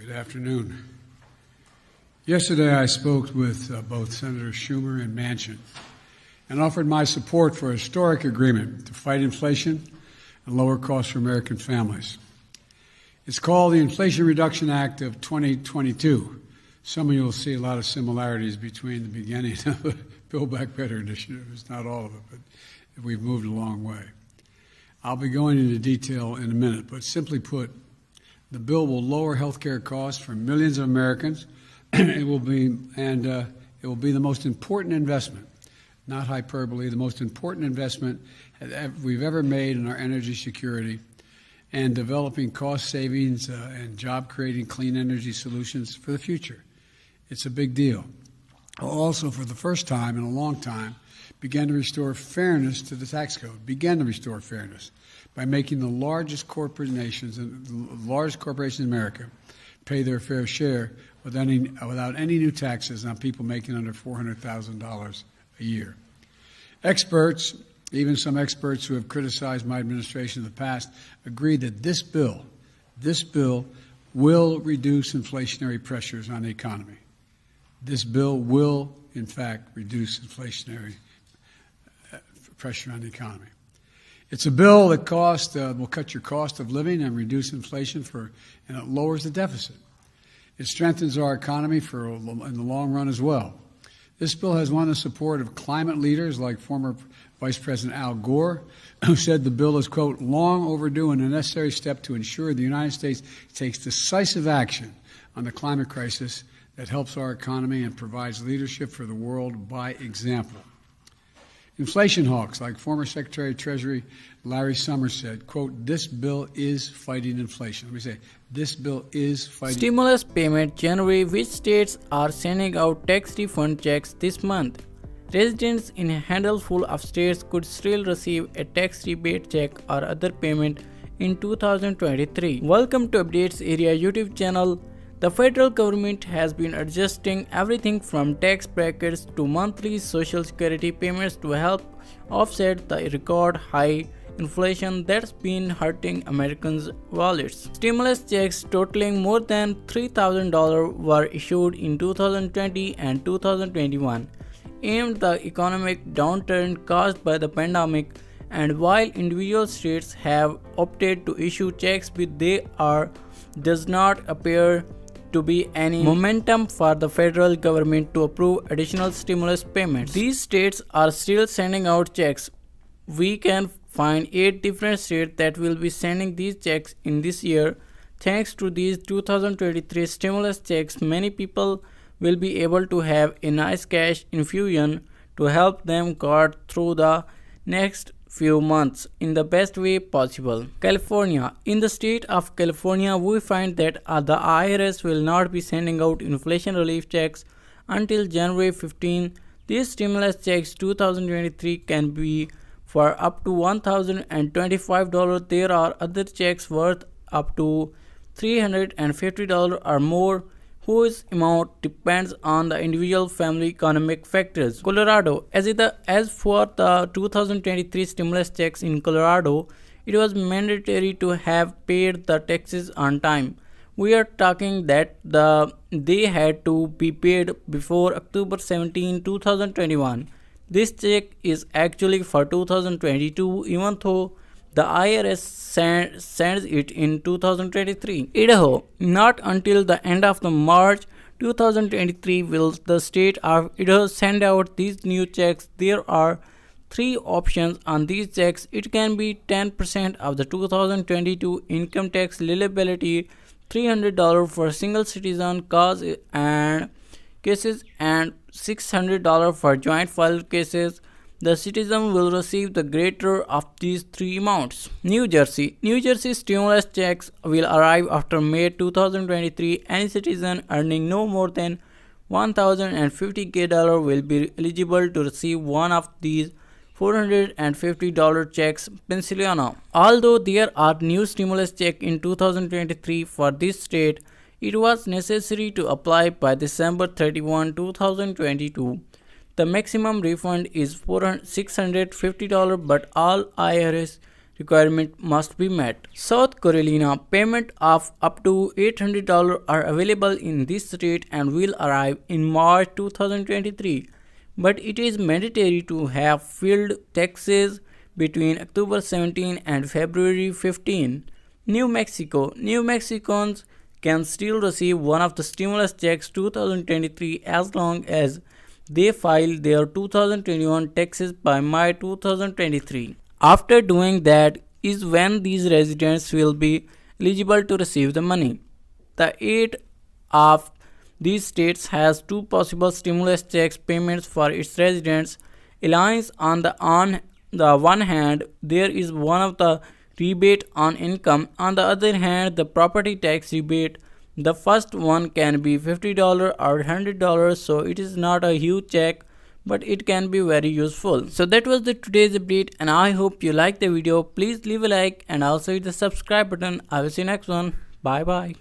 Good afternoon. Yesterday I spoke with both Senators Schumer and Manchin and offered my support for a historic agreement to fight inflation and lower costs for American families. It's called the Inflation Reduction Act of 2022. Some of you will see a lot of similarities between the beginning of the Build Back Better initiative. It's not all of it, but we've moved a long way. I'll be going into detail in a minute, but simply put, the bill will lower health care costs for millions of Americans. It will be the most important investment, not hyperbole, the most important investment we've ever made in our energy security and developing cost savings and job-creating clean energy solutions for the future. It's a big deal. Also, for the first time in a long time, began to restore fairness to the tax code, by making the largest corporations in America pay their fair share without any new taxes on people making under $400,000 a year. Experts, even some experts who have criticized my administration in the past, agree that this bill will reduce inflationary pressures on the economy. This bill will, in fact, reduce inflationary pressure on the economy. It's a bill that will cut your cost of living and reduce inflation and it lowers the deficit. It strengthens our economy in the long run as well. This bill has won the support of climate leaders like former Vice President Al Gore, who said the bill is, quote, long overdue and a necessary step to ensure the United States takes decisive action on the climate crisis that helps our economy and provides leadership for the world by example. Inflation hawks like former Secretary of Treasury Larry Summers said, quote, this bill is fighting inflation. Let me say, this bill is fighting stimulus payment January. Which states are sending out tax refund checks this month? Residents in a handful of states could still receive a tax rebate check or other payment in 2023. Welcome to Updates Area YouTube channel. The federal government has been adjusting everything from tax brackets to monthly social security payments to help offset the record high inflation that's been hurting Americans' wallets. Stimulus checks totaling more than $3,000 were issued in 2020 and 2021, aimed at the economic downturn caused by the pandemic. And while individual states have opted to issue checks, does not appear to be any momentum for the federal government to approve additional stimulus payments. These states are still sending out checks. We can find 8 different states that will be sending these checks in this year. Thanks to these 2023 stimulus checks, many people will be able to have a nice cash infusion to help them get through the next few months in the best way possible. California. In the state of California, we find that the IRS will not be sending out inflation relief checks until January 15. These stimulus checks 2023 can be for up to $1,025. There are other checks worth up to $350 or more, whose amount depends on the individual family economic factors. Colorado. As for the 2023 stimulus checks in Colorado, it was mandatory to have paid the taxes on time. We are talking that they had to be paid before October 17, 2021. This check is actually for 2022, even though the IRS sends it in 2023. Idaho. Not until the end of March 2023 will the state of Idaho send out these new checks. There are 3 options on these checks. It can be 10% of the 2022 income tax liability, $300 for single citizen cause and cases, and $600 for joint file cases. The citizen will receive the greater of these 3 amounts. New Jersey. New Jersey stimulus checks will arrive after May 2023. Any citizen earning no more than $1,050 will be eligible to receive one of these $450 checks. Pennsylvania. Although there are new stimulus checks in 2023 for this state, it was necessary to apply by December 31, 2022. The maximum refund is $650, but all IRS requirement must be met. South Carolina payment of up to $800 are available in this state and will arrive in March 2023. But it is mandatory to have filed taxes between October 17 and February 15. New Mexicans can still receive one of the stimulus checks 2023 as long as they file their 2021 taxes by May 2023. After doing that is when these residents will be eligible to receive the money. The 8 of these states has 2 possible stimulus checks payments for its residents. Illinois on the one hand, there is one of the rebate on income. On the other hand, the property tax rebate. The first one can be $50 or $100, so it is not a huge check, but it can be very useful. So that was the today's update, and I hope you liked the video. Please leave a like and also hit the subscribe button. I will see you next one. Bye bye.